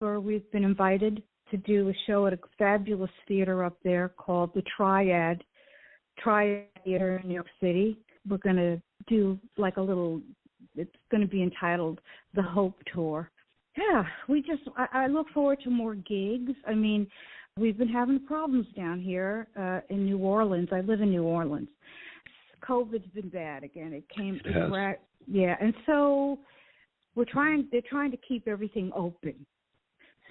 October, we've been invited to do a show at a fabulous theater up there called the Triad Theater in New York City. We're going to do like it's going to be entitled The Hope Tour. Yeah, I look forward to more gigs. I mean, we've been having problems down here in New Orleans. I live in New Orleans. COVID's been bad again. And so they're trying to keep everything open.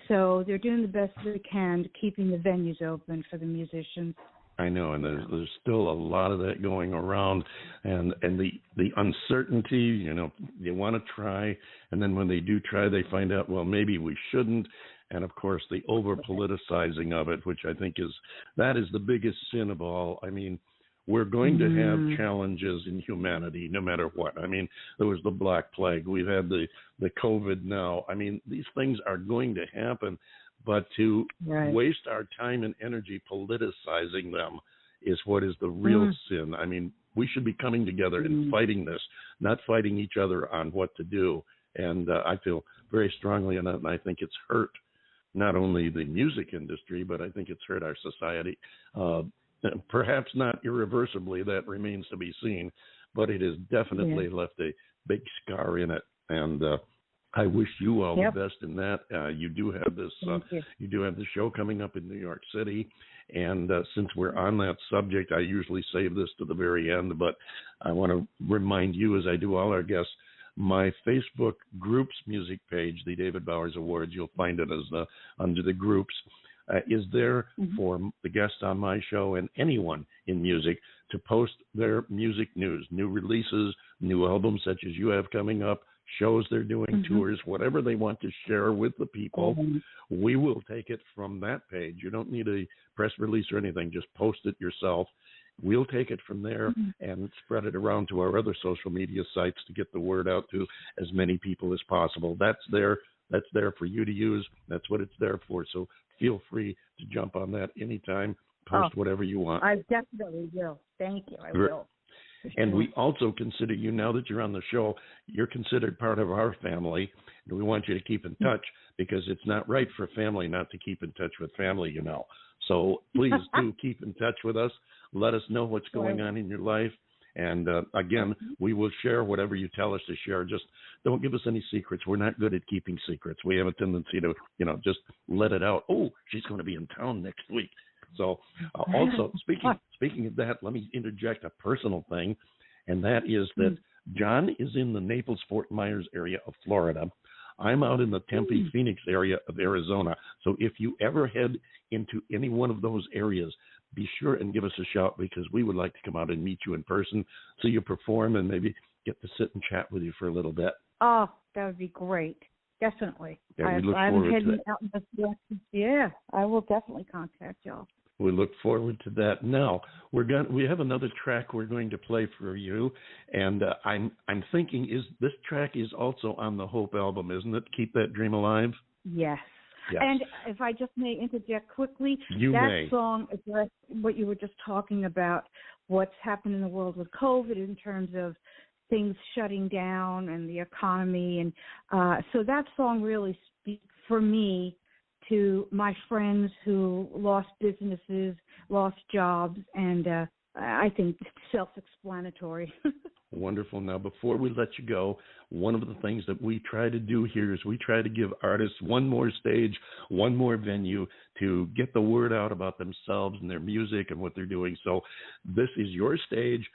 So they're doing the best they can to keeping the venues open for the musicians. I know, and there's still a lot of that going around, and the uncertainty, you know, they want to try, and then when they do try, they find out, well, maybe we shouldn't, and of course the over-politicizing of it, which I think is the biggest sin of all. I mean, we're going to have challenges in humanity no matter what. I mean, there was the Black Plague, we've had the COVID now. I mean, these things are going to happen. But to waste our time and energy politicizing them is what is the real sin. I mean, we should be coming together and fighting this, not fighting each other on what to do. And I feel very strongly on that, and I think it's hurt not only the music industry, but I think it's hurt our society. Perhaps not irreversibly, that remains to be seen, but it has definitely left a big scar in it. And I wish you all the best in that. You do have this. You do have the show coming up in New York City, and since we're on that subject, I usually save this to the very end. But I want to remind you, as I do all our guests, my Facebook group's music page, the David Bowers Awards. You'll find it as under the groups. Is there for the guests on my show and anyone in music to post their music news, new releases, new albums such as you have coming up, shows they're doing, tours, whatever they want to share with the people. We will take it from that page. You don't need a press release or anything. Just post it yourself. We'll take it from there and spread it around to our other social media sites to get the word out to as many people as possible. That's there for you to use. That's what it's there for. So feel free to jump on that anytime. Post whatever you want. I definitely will. Thank you. I will. And we also consider you, now that you're on the show, you're considered part of our family, and we want you to keep in touch because it's not right for family not to keep in touch with family, you know. So please do keep in touch with us. Let us know what's going on in your life. And, again, we will share whatever you tell us to share. Just don't give us any secrets. We're not good at keeping secrets. We have a tendency to, just let it out. Oh, she's going to be in town next week. So also, speaking of that, let me interject a personal thing, and that is that John is in the Naples-Fort Myers area of Florida. I'm out in the Tempe, Phoenix area of Arizona. So if you ever head into any one of those areas, be sure and give us a shout because we would like to come out and meet you in person so you perform and maybe get to sit and chat with you for a little bit. Oh, that would be great. Definitely. Yeah, we look forward to that. Out in the direction. Yeah, I will definitely contact y'all. We look forward to that. Now we have another track we're going to play for you, and I'm thinking this track is also on the Hope album, isn't it? Keep That Dream Alive. Yes. And if I just may interject quickly, song addressed what you were just talking about, what's happened in the world with COVID in terms of things shutting down and the economy, and so that song really speaks for me to my friends who lost businesses, lost jobs, and I think it's self-explanatory. Wonderful. Now, before we let you go, one of the things that we try to do here is we try to give artists one more stage, one more venue to get the word out about themselves and their music and what they're doing. So this is your stage.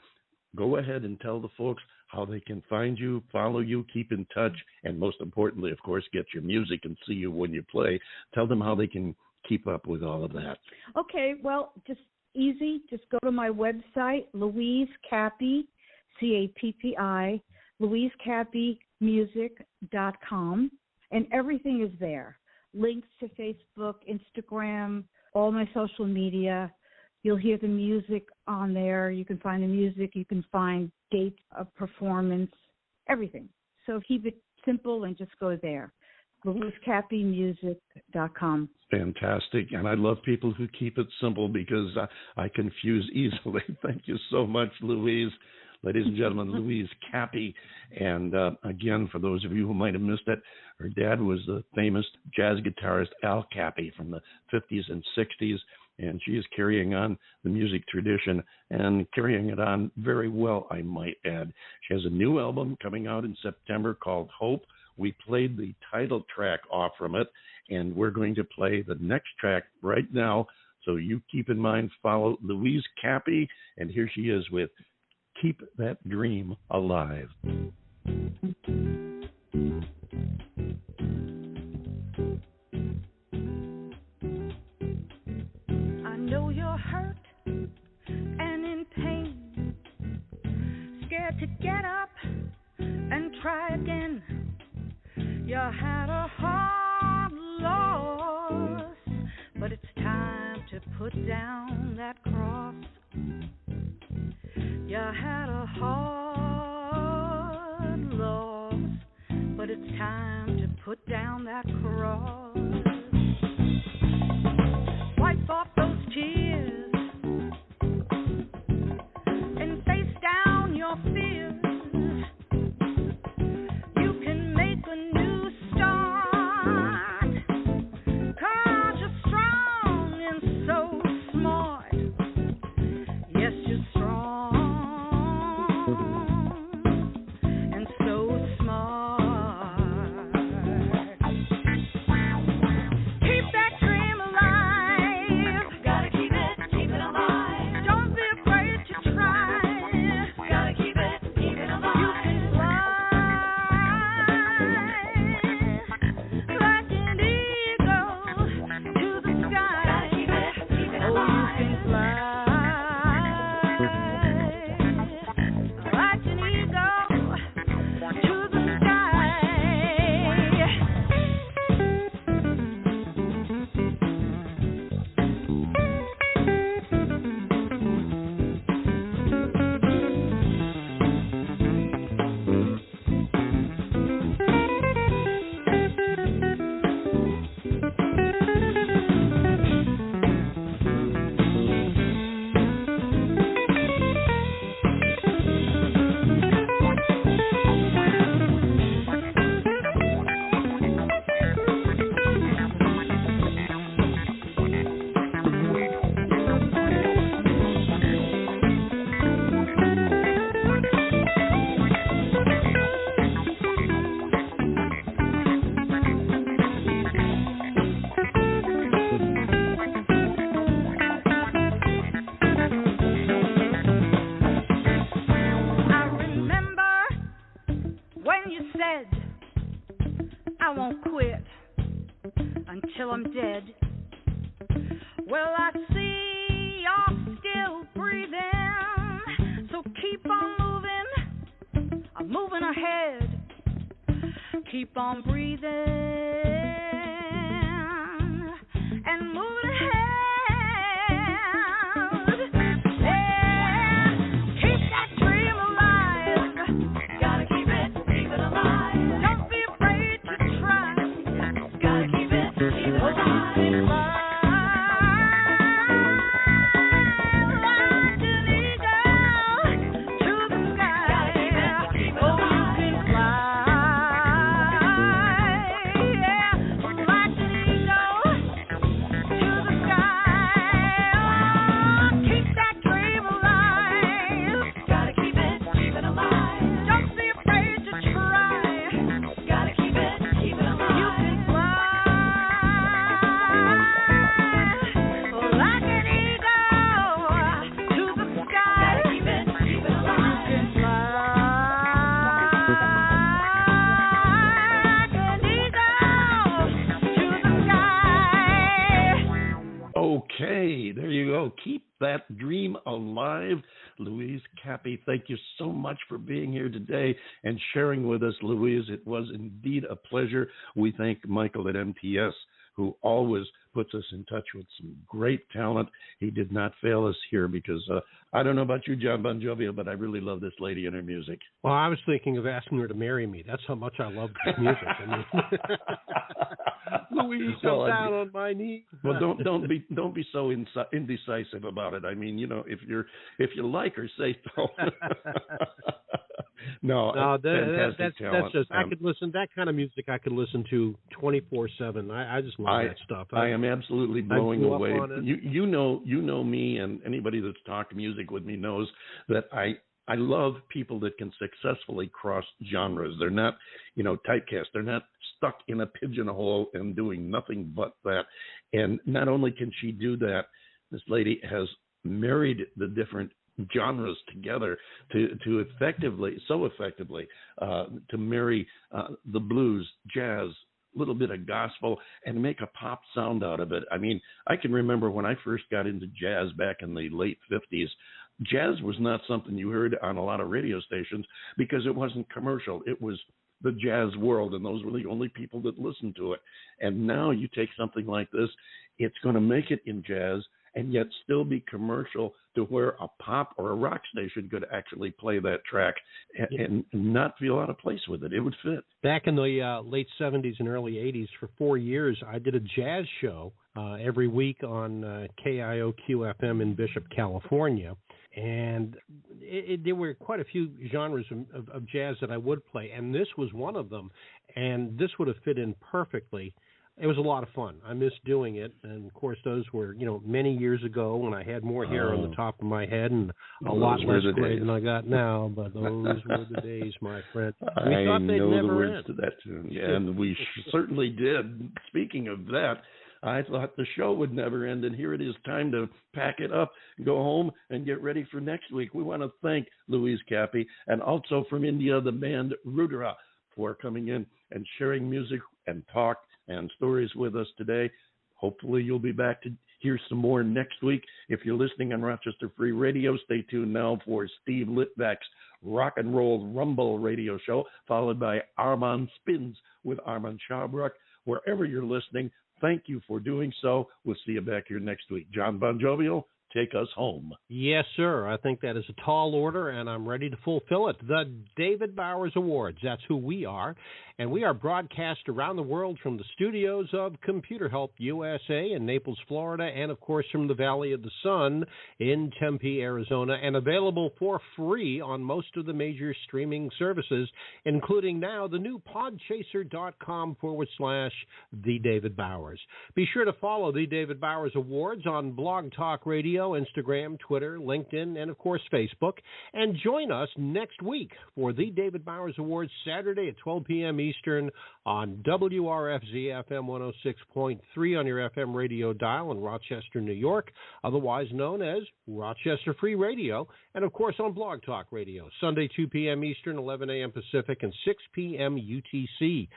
Go ahead and tell the folks how they can find you, follow you, keep in touch, and most importantly, of course, get your music and see you when you play. Tell them how they can keep up with all of that. Okay, well, just easy. Just go to my website, Louise Cappi, CAPPI, LouiseCappiMusic.com, and everything is there. Links to Facebook, Instagram, all my social media. You'll hear the music on there. You can find the music. You can find dates of performance, everything. So keep it simple and just go there. LouiseCappiMusic.com. Fantastic. And I love people who keep it simple because I confuse easily. Thank you so much, Louise. Ladies and gentlemen, Louise Cappi. And again, for those of you who might have missed it, her dad was the famous jazz guitarist Al Cappi from the 50s and 60s. And she is carrying on the music tradition and carrying it on very well, I might add. She has a new album coming out in September called Hope. We played the title track off from it, and we're going to play the next track right now. So you keep in mind, follow Louise Cappi, and here she is with Keep That Dream Alive. I know you're hurt and in pain, scared to get up and try again. You had a hard loss, but it's time to put down that cross. You had a hard loss, but it's time to put down that cross. Wipe off those tears and face down your fears. You can make a new start, 'cause you're strong and so smart. Yes, you're strong and so smart. Keep that dream alive. Gotta keep it alive. Don't be afraid to try. Gotta keep it alive. You can fly like an eagle to the sky. Gotta keep it alive. Oh, you can fly like an eagle to the sky. I remember when you said, I won't quit until I'm dead. Well, I see you're still breathing, so keep on moving. I'm moving ahead. Keep on breathing and moving ahead. Yeah, keep that dream alive. Gotta keep it alive. Don't be afraid to try. Gotta keep it alive. Like an eagle to the sky. Oh, you can fly. Yeah, like an eagle to the sky. Oh, keep that dream alive. Gotta keep it alive. Don't be afraid to try. Gotta keep it alive. You can fly like an eagle to the sky. Gotta keep it alive. You can fly like an eagle to the sky. Okay, there you go. Keep that dream alive. Louise Cappi, thank you so much for being here today and sharing with us, Louise. It was indeed a pleasure. We thank Michael at MTS who always puts us in touch with some great talent. He did not fail us here because I don't know about you, John Bon Jovial, but I really love this lady and her music. Well, I was thinking of asking her to marry me. That's how much I love this music. I mean, Louise, I'm down on my knees. Well, don't be so indecisive about it. I mean, if you like her, say so. No, that's talent. just I could listen that kind of music. I could listen to 24/7. I just love that stuff. I am absolutely blowing away. You know me, and anybody that's talked music with me knows that I love people that can successfully cross genres. They're not, typecast. They're not stuck in a pigeonhole and doing nothing but that. And not only can she do that, this lady has married the different genres together to effectively to marry the blues, jazz, a little bit of gospel, and make a pop sound out of it. I mean, I can remember when I first got into jazz back in the late 50s, jazz was not something you heard on a lot of radio stations because it wasn't commercial. It was the jazz world, and those were the only people that listened to it. And now you take something like this, it's going to make it in jazz and yet still be commercial to where a pop or a rock station could actually play that track and not feel out of place with it. It would fit. Back in the late 70s and early 80s, for 4 years, I did a jazz show every week on KIOQ-FM in Bishop, California. And there were quite a few genres of jazz that I would play, and this was one of them. And this would have fit in perfectly. It was a lot of fun. I missed doing it. And, of course, those were, many years ago when I had more hair on the top of my head and a lot less gray than I got now. But those were the days, my friend. We thought they'd never the words end. to that tune. Yeah, and we certainly did. Speaking of that, I thought the show would never end, and here it is, time to pack it up, go home, and get ready for next week. We want to thank Louise Cappi, and also from India, the band Rudra, for coming in and sharing music and talk and stories with us today. Hopefully you'll be back to hear some more next week. If you're listening on Rochester Free Radio, stay tuned now for Steve Litvak's Rock and Roll Rumble radio show, followed by Armand Spins with Armand Shabrook. Wherever you're listening, thank you for doing so. We'll see you back here next week. John Bon Jovial, take us home. Yes, sir. I think that is a tall order, and I'm ready to fulfill it. The David Bowers Awards, that's who we are. And we are broadcast around the world from the studios of Computer Help USA in Naples, Florida, and, of course, from the Valley of the Sun in Tempe, Arizona, and available for free on most of the major streaming services, including now the new podchaser.com/The David Bowers. Be sure to follow the David Bowers Awards on Blog Talk Radio, Instagram, Twitter, LinkedIn, and, of course, Facebook. And join us next week for the David Bowers Awards Saturday at 12 p.m. Eastern on WRFZ-FM 106.3 on your FM radio dial in Rochester, New York, otherwise known as Rochester Free Radio, and, of course, on Blog Talk Radio, Sunday 2 p.m. Eastern, 11 a.m. Pacific, and 6 p.m. UTC.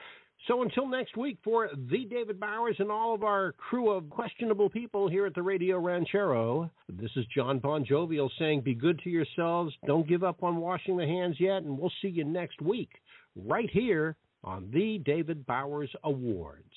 So until next week, for the David Bowers and all of our crew of questionable people here at the Radio Ranchero, this is John Bon Jovial saying be good to yourselves, don't give up on washing the hands yet, and we'll see you next week right here on the David Bowers Awards.